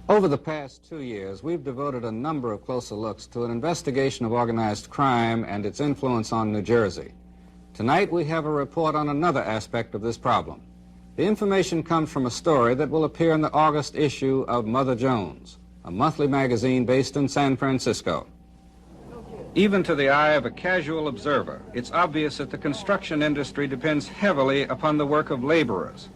Over the past 2 years, we've devoted a number of closer looks to an investigation of organized crime and its influence on New Jersey. Tonight, we have a report on another aspect of this problem. The information comes from a story that will appear in the August issue of Mother Jones, a monthly magazine based in San Francisco. Even to the eye of a casual observer, it's obvious that the construction industry depends heavily upon the work of laborers.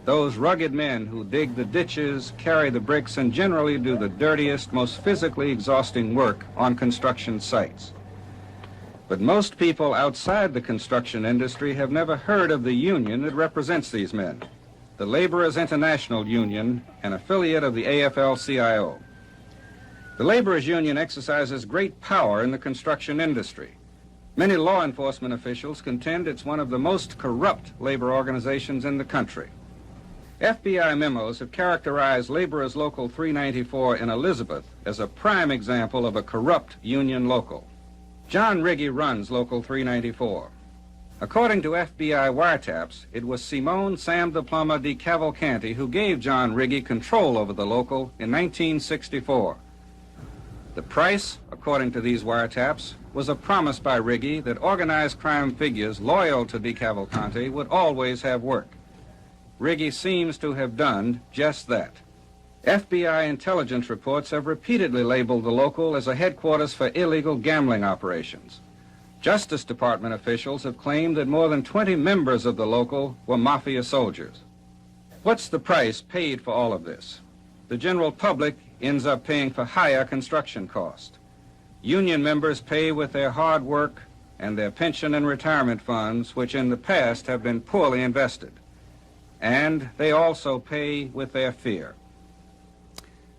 Those rugged men who dig the ditches, carry the bricks, and generally do the dirtiest, most physically exhausting work on construction sites. But most people outside the construction industry have never heard of the union that represents these men, the Laborers International Union, an affiliate of the AFL-CIO. The Laborers Union exercises great power in the construction industry. Many law enforcement officials contend it's one of the most corrupt labor organizations in the country. FBI memos have characterized Laborers Local 394 in Elizabeth as a prime example of a corrupt union local. John Riggi runs Local 394. According to FBI wiretaps, it was Simone Sam the Plumber de Cavalcanti who gave John Riggi control over the local in 1964. The price, according to these wiretaps, was a promise by Riggi that organized crime figures loyal to de Cavalcanti would always have work. Riggi seems to have done just that. FBI intelligence reports have repeatedly labeled the local as a headquarters for illegal gambling operations. Justice Department officials have claimed that more than 20 members of the local were Mafia soldiers. What's the price paid for all of this? The general public ends up paying for higher construction costs. Union members pay with their hard work and their pension and retirement funds, which in the past have been poorly invested. And they also pay with their fear.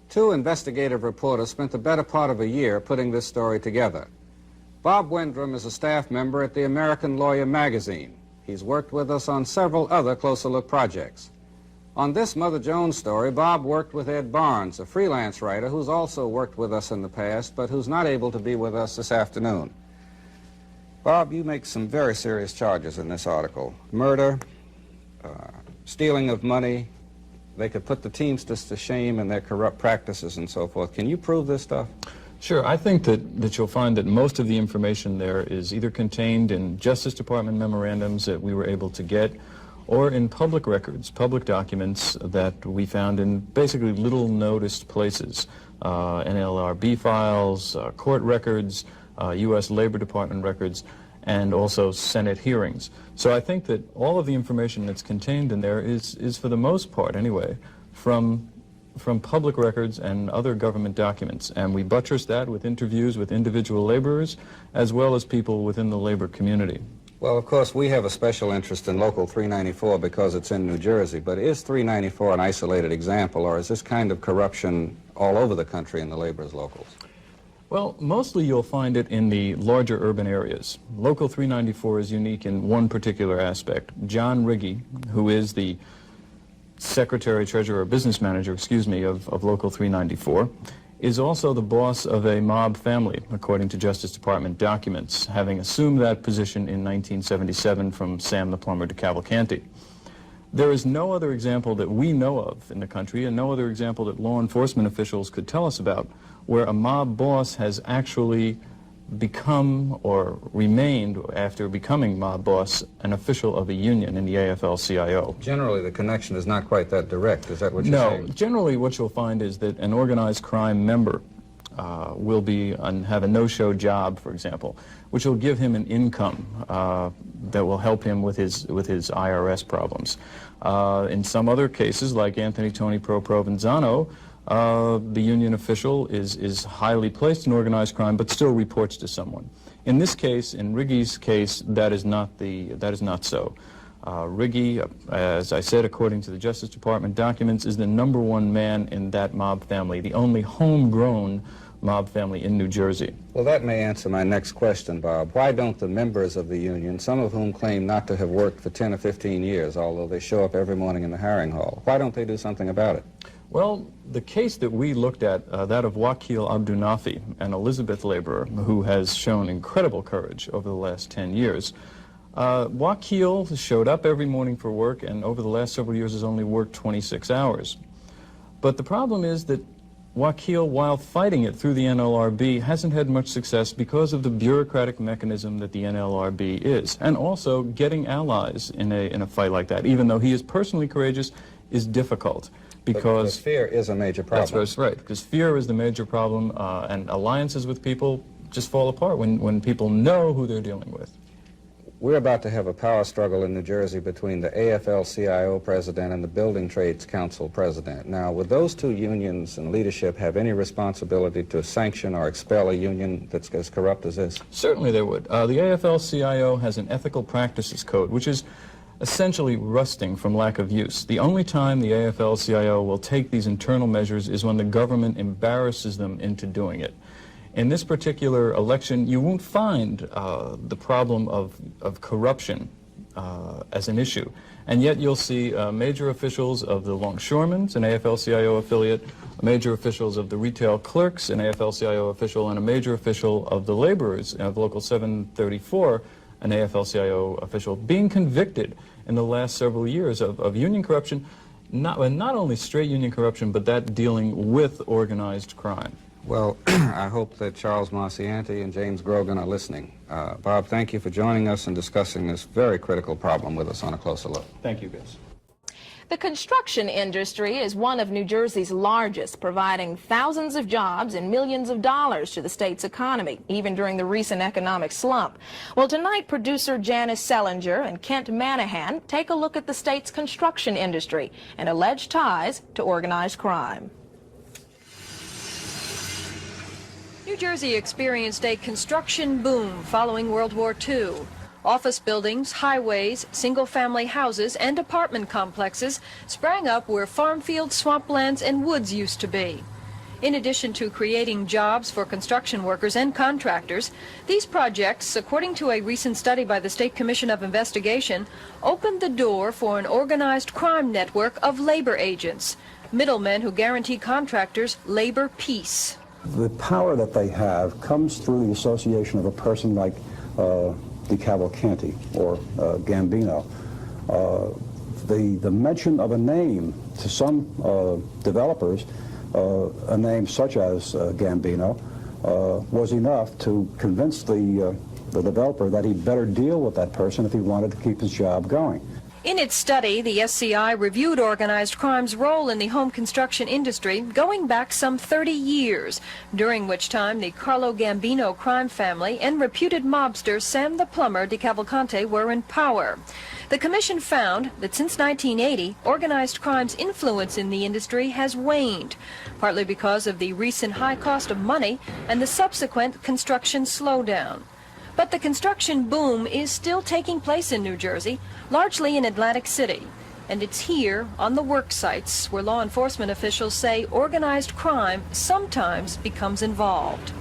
Two investigative reporters spent the better part of a year putting this story together. Bob Wendrum is a staff member at the American Lawyer magazine. He's worked with us on several other closer look projects. On this Mother Jones story, Bob worked with Ed Barnes, a freelance writer who's also worked with us in the past, but who's not able to be with us this afternoon. Bob, you make some very serious charges in this article. Murder, stealing of money. They could put the Teamsters to shame in their corrupt practices and so forth. Can you prove this stuff? Sure. I think that you'll find that most of the information there is either contained in Justice Department memorandums that we were able to get, or in public records, public documents that we found in basically little noticed places. NLRB files, court records, U.S. Labor Department records, and also Senate hearings. So I think that all of the information that's contained in there is for the most part, anyway, from public records and other government documents. And we buttress that with interviews with individual laborers as well as people within the labor community. Well, of course, we have a special interest in Local 394 because it's in New Jersey, but is 394 an isolated example, or is this kind of corruption all over the country in the laborers' locals? Well, mostly you'll find it in the larger urban areas. Local 394 is unique in one particular aspect. John Riggi, who is the secretary, treasurer, business manager, of Local 394, is also the boss of a mob family, according to Justice Department documents, having assumed that position in 1977 from Sam the Plumber de Cavalcanti. There is no other example that we know of in the country, and no other example that law enforcement officials could tell us about, where a mob boss has actually become or remained, after becoming mob boss, an official of a union in the AFL-CIO. Generally, the connection is not quite that direct. Is that what you're saying? No. Generally, what you'll find is that an organized crime member will have a no-show job, for example, which will give him an income that will help him with his IRS problems. In some other cases, like Anthony Tony Pro Provenzano, the union official is highly placed in organized crime, but still reports to someone. In this case, in Riggi's case, that is not so. Riggi, as I said, according to the Justice Department documents, is the #1 man in that mob family, the only homegrown mob family in New Jersey. Well, that may answer my next question, Bob. Why don't the members of the union, some of whom claim not to have worked for 10 or 15 years, although they show up every morning in the hiring hall, why don't they do something about it? Well, the case that we looked at, that of Wakil Abdunafi, an Elizabeth laborer who has shown incredible courage over the last 10 years, Wakil showed up every morning for work and over the last several years has only worked 26 hours. But the problem is that Wakil, while fighting it through the NLRB, hasn't had much success because of the bureaucratic mechanism that the NLRB is, and also getting allies in a fight like that, even though he is personally courageous, is difficult. Because fear is a major problem. That's right, because fear is the major problem, and alliances with people just fall apart when people know who they're dealing with. We're about to have a power struggle in New Jersey between the AFL-CIO president and the Building Trades Council president. Now, would those two unions and leadership have any responsibility to sanction or expel a union that's as corrupt as this? Certainly they would. The AFL-CIO has an ethical practices code, which is essentially rusting from lack of use. The only time the AFL-CIO will take these internal measures is when the government embarrasses them into doing it. In this particular election, you won't find the problem of corruption as an issue. And yet you'll see major officials of the longshoremen, an AFL-CIO affiliate, major officials of the retail clerks, an AFL-CIO official, and a major official of the laborers of Local 734, an AFL-CIO official, being convicted in the last several years of union corruption, not only straight union corruption, but that dealing with organized crime. Well, I hope that Charles Marcianti and James Grogan are listening. Bob, thank you for joining us and discussing this very critical problem with us on A Closer Look. Thank you, Gus. The construction industry is one of New Jersey's largest, providing thousands of jobs and millions of dollars to the state's economy, even during the recent economic slump. Well, tonight, producer Janice Sellinger and Kent Manahan take a look at the state's construction industry and alleged ties to organized crime. New Jersey experienced a construction boom following World War II. Office buildings, highways, single-family houses, and apartment complexes sprang up where farm fields, swamplands, and woods used to be. In addition to creating jobs for construction workers and contractors, these projects, according to a recent study by the State Commission of Investigation, opened the door for an organized crime network of labor agents, middlemen who guarantee contractors labor peace. The power that they have comes through the association of a person like DeCavalcanti or Gambino. The mention of a name to some developers, a name such as Gambino, was enough to convince the developer that he'd better deal with that person if he wanted to keep his job going. In its study, the SCI reviewed organized crime's role in the home construction industry going back some 30 years, during which time the Carlo Gambino crime family and reputed mobster Sam the Plumber DeCavalcante were in power. The commission found that since 1980, organized crime's influence in the industry has waned, partly because of the recent high cost of money and the subsequent construction slowdown. But the construction boom is still taking place in New Jersey, largely in Atlantic City. And it's here, on the work sites, where law enforcement officials say organized crime sometimes becomes involved.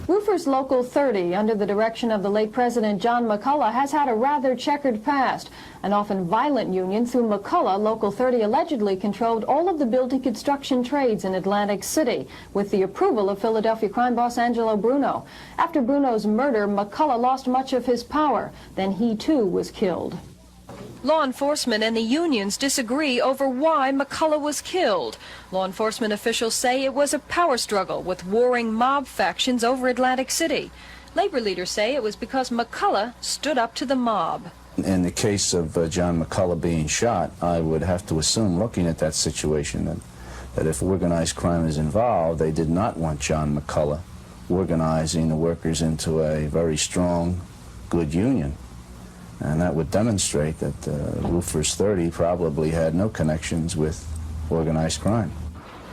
Roofers Local 30, under the direction of the late President John McCullough, has had a rather checkered past. An often violent union through McCullough, Local 30 allegedly controlled all of the building construction trades in Atlantic City, with the approval of Philadelphia crime boss Angelo Bruno. After Bruno's murder, McCullough lost much of his power. Then he, too, was killed. Law enforcement and the unions disagree over why McCullough was killed. Law enforcement officials say it was a power struggle with warring mob factions over Atlantic City. Labor leaders say it was because McCullough stood up to the mob. In the case of John McCullough being shot, I would have to assume, looking at that situation, that if organized crime is involved, they did not want John McCullough organizing the workers into a very strong, good union. And that would demonstrate that Roofers 30 probably had no connections with organized crime.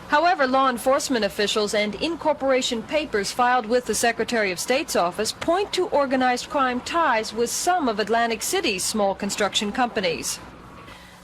However, law enforcement officials and incorporation papers filed with the Secretary of State's office point to organized crime ties with some of Atlantic City's small construction companies.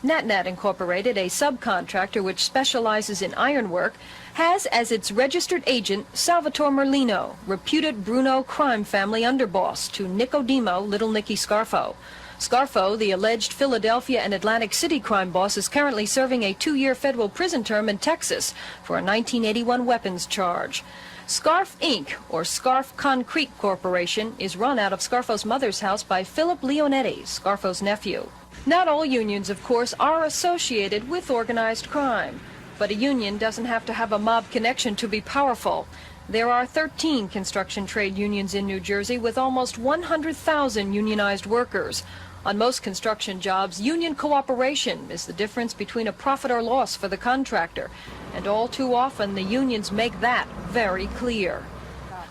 NatNat Incorporated, a subcontractor which specializes in ironwork, has as its registered agent Salvatore Merlino, reputed Bruno crime family underboss to Nicodemo Little Nicky Scarfo. Scarfo, the alleged Philadelphia and Atlantic City crime boss, is currently serving a 2-year federal prison term in Texas for a 1981 weapons charge. Scarf Inc., or Scarf Concrete Corporation, is run out of Scarfo's mother's house by Philip Leonetti, Scarfo's nephew. Not all unions, of course, are associated with organized crime. But a union doesn't have to have a mob connection to be powerful. There are 13 construction trade unions in New Jersey with almost 100,000 unionized workers. On most construction jobs, union cooperation is the difference between a profit or loss for the contractor. And all too often, the unions make that very clear.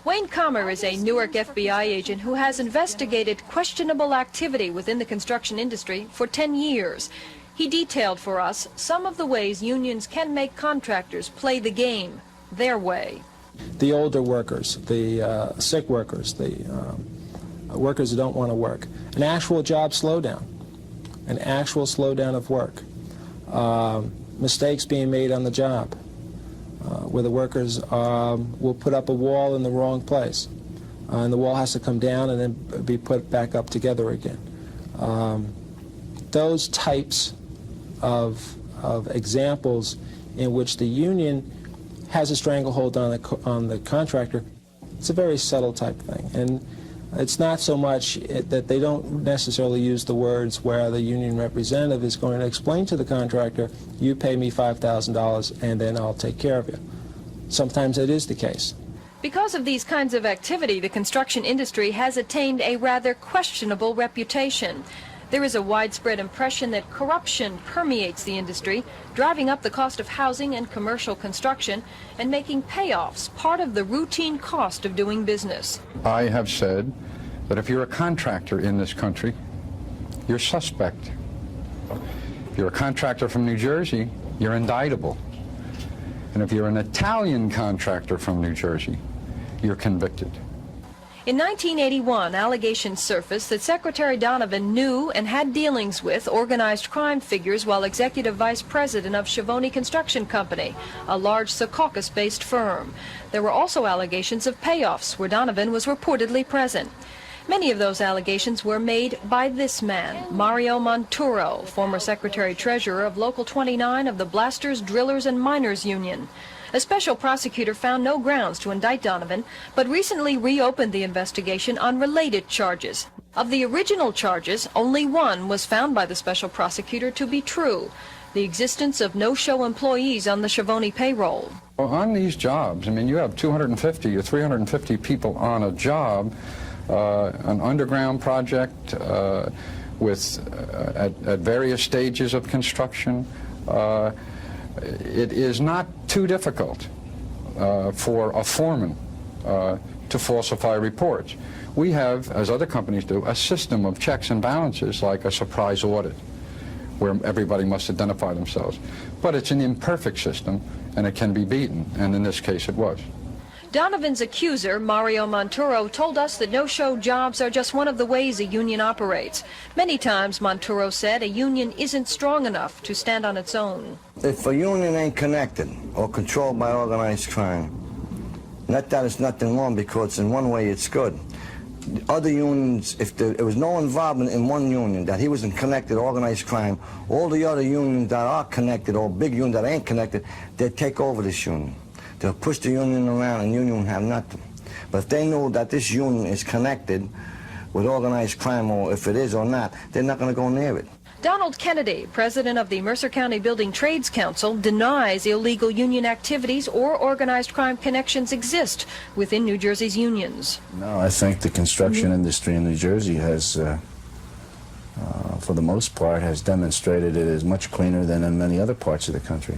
Wayne Comer is a Newark FBI agent who has investigated questionable activity within the construction industry for 10 years. He detailed for us some of the ways unions can make contractors play the game their way. The older workers, the sick workers, the workers who don't want to work. An actual job slowdown, an actual slowdown of work. Mistakes being made on the job, where the workers will put up a wall in the wrong place, and the wall has to come down and then be put back up together again. Those types of examples in which the union has a stranglehold on the contractor, it's a very subtle type thing. And it's not so much that they don't necessarily use the words where the union representative is going to explain to the contractor, you pay me $5,000 and then I'll take care of you. Sometimes that is the case. Because of these kinds of activity, the construction industry has attained a rather questionable reputation. There is a widespread impression that corruption permeates the industry, driving up the cost of housing and commercial construction and making payoffs part of the routine cost of doing business. I have said that if you're a contractor in this country, you're suspect. If you're a contractor from New Jersey, you're indictable. And if you're an Italian contractor from New Jersey, you're convicted. In 1981, allegations surfaced that Secretary Donovan knew and had dealings with organized crime figures while executive vice president of Schiavone Construction Company, a large Secaucus-based firm. There were also allegations of payoffs where Donovan was reportedly present. Many of those allegations were made by this man, Mario Monturo, former Secretary-Treasurer of Local 29 of the Blasters, Drillers, and Miners Union. A special prosecutor found no grounds to indict Donovan, but recently reopened the investigation on related charges. Of the original charges, only one was found by the special prosecutor to be true: the existence of no-show employees on the Schiavone payroll. Well, on these jobs, I mean, you have 250 or 350 people on a job, an underground project at various stages of construction. It is not too difficult for a foreman to falsify reports. We have, as other companies do, a system of checks and balances like a surprise audit where everybody must identify themselves. But it's an imperfect system and it can be beaten, and in this case it was. Donovan's accuser, Mario Monturo, told us that no-show jobs are just one of the ways a union operates. Many times, Monturo said, a union isn't strong enough to stand on its own. If a union ain't connected or controlled by organized crime, not that it's nothing wrong, because in one way it's good. Other unions, if there was no involvement in one union, that he wasn't connected to organized crime, all the other unions that are connected, or big unions that ain't connected, they'd take over this union. They'll push the union around and union have nothing. But if they know that this union is connected with organized crime, or if it is or not, they're not going to go near it. Donald Kennedy, president of the Mercer County Building Trades Council, denies illegal union activities or organized crime connections exist within New Jersey's unions. No, I think the construction industry in New Jersey has, for the most part, has demonstrated it is much cleaner than in many other parts of the country.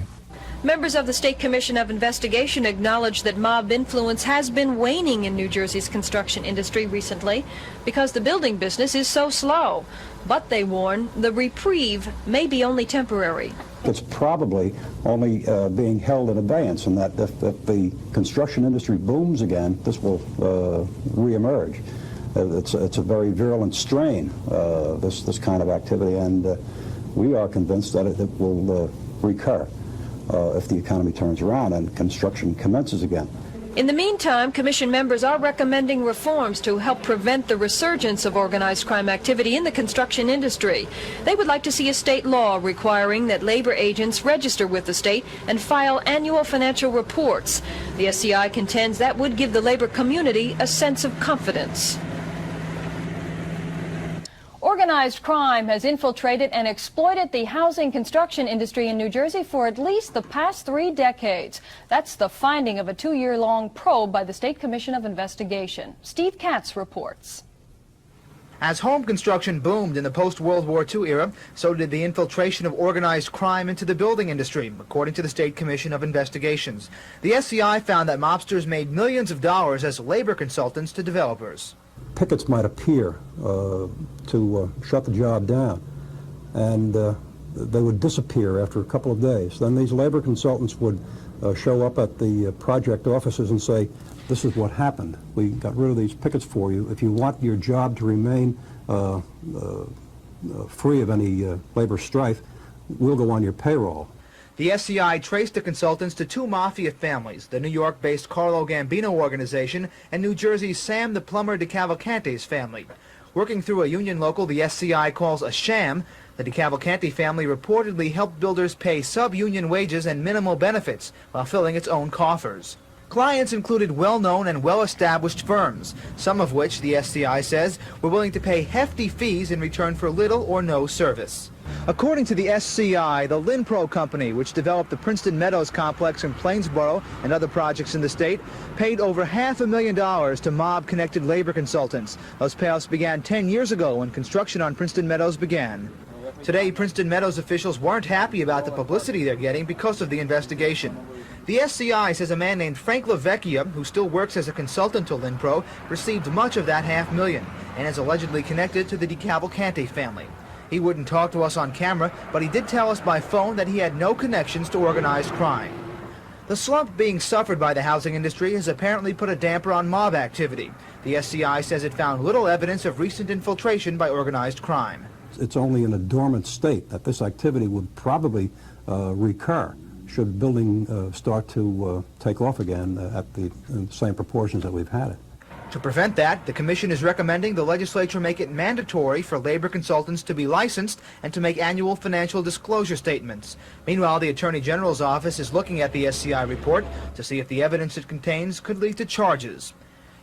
Members of the State Commission of Investigation acknowledge that mob influence has been waning in New Jersey's construction industry recently because the building business is so slow. But they warn the reprieve may be only temporary. It's probably only being held in abeyance, and that if the construction industry booms again, this will reemerge. It's a very virulent strain, this kind of activity, and we are convinced that it will recur if the economy turns around and construction commences again. In the meantime, Commission members are recommending reforms to help prevent the resurgence of organized crime activity in the construction industry. They would like to see a state law requiring that labor agents register with the state and file annual financial reports. The SCI contends that would give the labor community a sense of confidence. Organized Organized crime has infiltrated and exploited the housing construction industry in New Jersey for at least the past 3 decades. That's the finding of a 2-year-long probe by the State Commission of Investigation. Steve Katz reports. As home construction boomed in the post-World War II era, so did the infiltration of organized crime into the building industry, according to the State Commission of Investigations. The SCI found that mobsters made millions of dollars as labor consultants to developers. Pickets might appear to shut the job down, and they would disappear after a couple of days. Then these labor consultants would show up at the project offices and say, this is what happened. We got rid of these pickets for you. If you want your job to remain free of any labor strife, we'll go on your payroll. The SCI traced the consultants to 2 Mafia families, the New York-based Carlo Gambino organization and New Jersey's Sam the Plumber DeCavalcante's family. Working through a union local the SCI calls a sham, the DeCavalcante family reportedly helped builders pay sub-union wages and minimal benefits while filling its own coffers. Clients included well-known and well-established firms, some of which, the SCI says, were willing to pay hefty fees in return for little or no service. According to the SCI, the Linpro company, which developed the Princeton Meadows complex in Plainsboro and other projects in the state, paid over $500,000 to mob-connected labor consultants. Those payoffs began 10 years ago when construction on Princeton Meadows began. Today, Princeton Meadows officials weren't happy about the publicity they're getting because of the investigation. The SCI says a man named Frank LaVecchia, who still works as a consultant to Linpro, received much of that $500,000 and is allegedly connected to the DeCavalcante family. He wouldn't talk to us on camera, but he did tell us by phone that he had no connections to organized crime. The slump being suffered by the housing industry has apparently put a damper on mob activity. The SCI says it found little evidence of recent infiltration by organized crime. It's only in a dormant state that this activity would probably recur should building start to take off again at the same proportions that we've had it. To prevent that, the Commission is recommending the legislature make it mandatory for labor consultants to be licensed and to make annual financial disclosure statements. Meanwhile, the Attorney General's office is looking at the SCI report to see if the evidence it contains could lead to charges.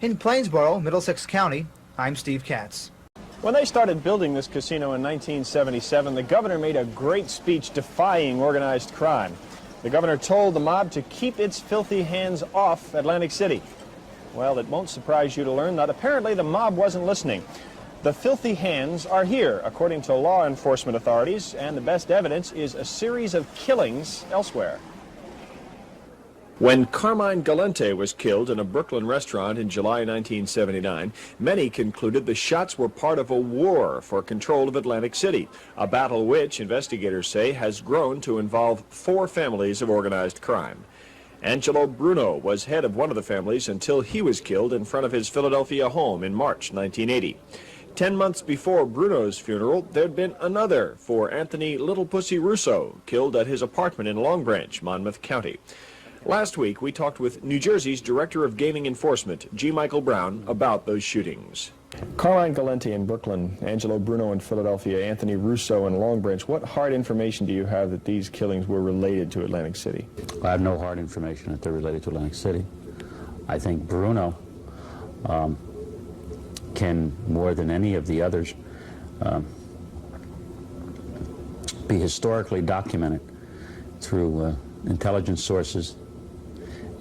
In Plainsboro, Middlesex County, I'm Steve Katz. When they started building this casino in 1977, the governor made a great speech defying organized crime. The governor told the mob to keep its filthy hands off Atlantic City. Well, it won't surprise you to learn that apparently the mob wasn't listening. The filthy hands are here, according to law enforcement authorities, and the best evidence is a series of killings elsewhere. When Carmine Galante was killed in a Brooklyn restaurant in July 1979, many concluded the shots were part of a war for control of Atlantic City, a battle which, investigators say, has grown to involve 4 families of organized crime. Angelo Bruno was head of one of the families until he was killed in front of his Philadelphia home in March 1980. 10 months before Bruno's funeral, there'd been another for Anthony Little Pussy Russo, killed at his apartment in Long Branch, Monmouth County. Last week, we talked with New Jersey's Director of Gaming Enforcement, G. Michael Brown, about those shootings. Carmine Galante in Brooklyn, Angelo Bruno in Philadelphia, Anthony Russo in Long Branch. What hard information do you have that these killings were related to Atlantic City? I have no hard information that they're related to Atlantic City. I think Bruno can, more than any of the others, be historically documented through intelligence sources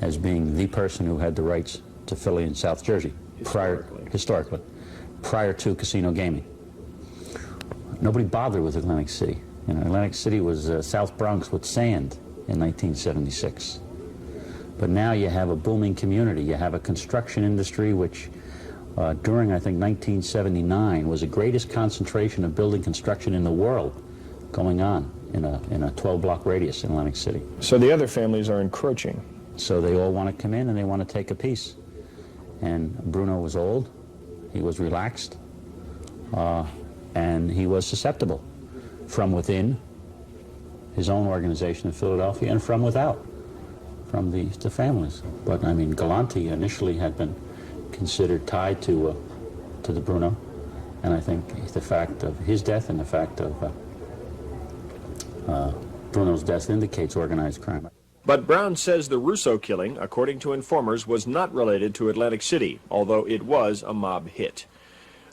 as being the person who had the rights to Philly and South Jersey historically, prior to casino gaming. Nobody bothered with Atlantic City. You know, Atlantic City was South Bronx with sand in 1976. But now you have a booming community. You have a construction industry which during, I think, 1979 was the greatest concentration of building construction in the world going on in a 12-block radius in Atlantic City. So the other families are encroaching. So they all want to come in and they want to take a piece. And Bruno was old, he was relaxed, and he was susceptible from within his own organization in Philadelphia and from without, from the families. But I mean, Galante initially had been considered tied to the Bruno, and I think the fact of his death and the fact of Bruno's death indicates organized crime. But Brown says the Russo killing, according to informers, was not related to Atlantic City, although it was a mob hit.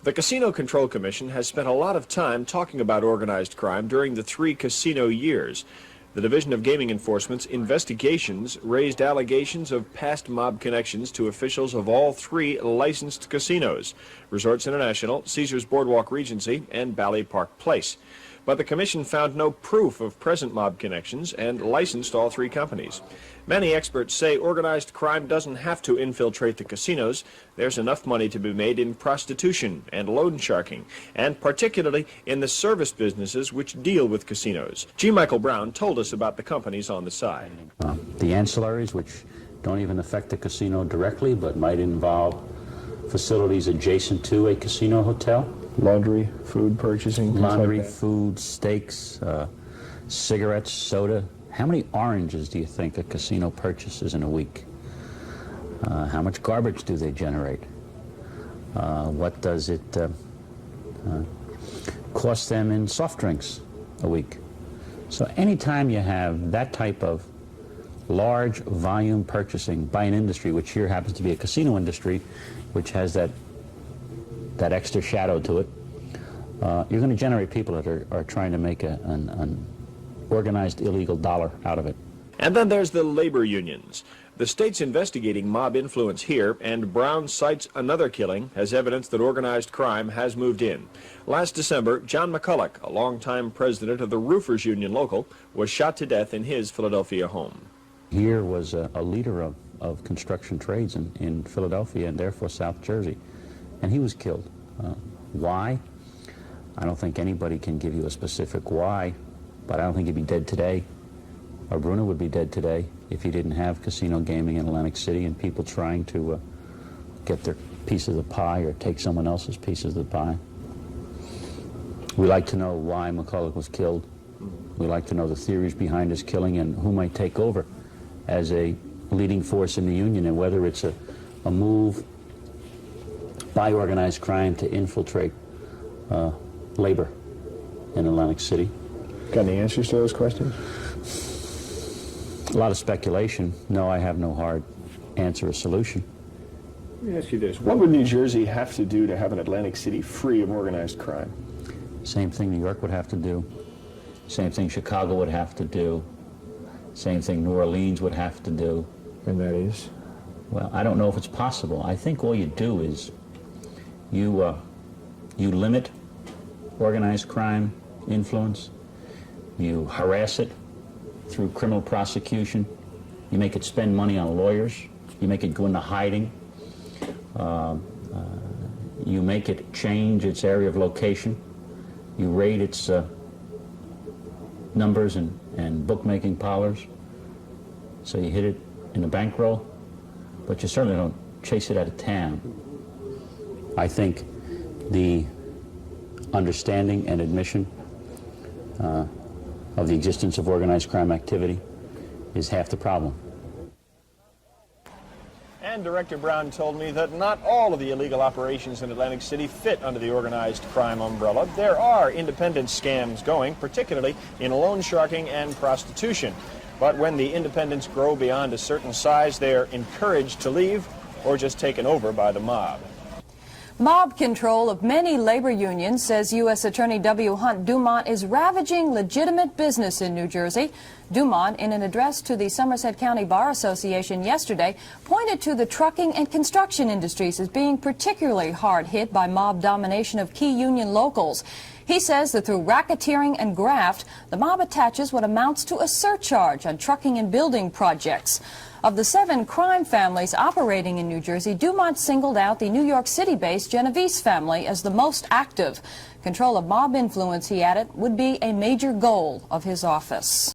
The Casino Control Commission has spent a lot of time talking about organized crime during the 3 casino years. The Division of Gaming Enforcement's investigations raised allegations of past mob connections to officials of all 3 licensed casinos, Resorts International, Caesars Boardwalk Regency, and Ballet Park Place. But the commission found no proof of present mob connections and licensed all 3 companies. Many experts say organized crime doesn't have to infiltrate the casinos. There's enough money to be made in prostitution and loan sharking, and particularly in the service businesses which deal with casinos. G. Michael Brown told us about the companies on the side. The ancillaries, which don't even affect the casino directly, but might involve facilities adjacent to a casino hotel. Laundry, food purchasing, laundry, food, steaks, cigarettes, soda. How many oranges do you think a casino purchases in a week? How much garbage do they generate? What does it cost them in soft drinks a week? So anytime you have that type of large volume purchasing by an industry, which here happens to be a casino industry, which has that extra shadow to it, you're going to generate people that are trying to make an organized illegal dollar out of it. And then there's the labor unions. The state's investigating mob influence here, and Brown cites another killing as evidence that organized crime has moved in. Last December, John McCulloch, a longtime president of the Roofers Union Local, was shot to death in his Philadelphia home. Here was a leader of construction trades in Philadelphia and therefore South Jersey, and he was killed. Why? I don't think anybody can give you a specific why, but I don't think he'd be dead today, or Bruno would be dead today, if he didn't have casino gaming in Atlantic City and people trying to get their piece of the pie or take someone else's pieces of the pie. We like to know why McCulloch was killed. We like to know the theories behind his killing and who might take over as a leading force in the union, and whether it's a move by organized crime to infiltrate labor in Atlantic City. Got any answers to those questions? A lot of speculation. No, I have no hard answer or solution. Let me ask you this. What would New Jersey have to do to have an Atlantic City free of organized crime? Same thing New York would have to do. Same thing Chicago would have to do. Same thing New Orleans would have to do. And that is? Well, I don't know if it's possible. I think all you do is you limit organized crime influence. You harass it through criminal prosecution. You make it spend money on lawyers. You make it go into hiding. You make it change its area of location. You raid its numbers and bookmaking parlors. So you hit it in a bankroll, but you certainly don't chase it out of town. I think the understanding and admission of the existence of organized crime activity is half the problem. And Director Brown told me that not all of the illegal operations in Atlantic City fit under the organized crime umbrella. There are independent scams going, particularly in loan sharking and prostitution. But when the independents grow beyond a certain size, they are encouraged to leave or just taken over by the mob. Mob control of many labor unions, says U.S. Attorney W. Hunt Dumont, is ravaging legitimate business in New Jersey. Dumont, in an address to the Somerset County Bar Association yesterday, pointed to the trucking and construction industries as being particularly hard hit by mob domination of key union locals. He says that through racketeering and graft, the mob attaches what amounts to a surcharge on trucking and building projects. Of the 7 crime families operating in New Jersey, Dumont singled out the New York City-based Genovese family as the most active. Control of mob influence, he added, would be a major goal of his office.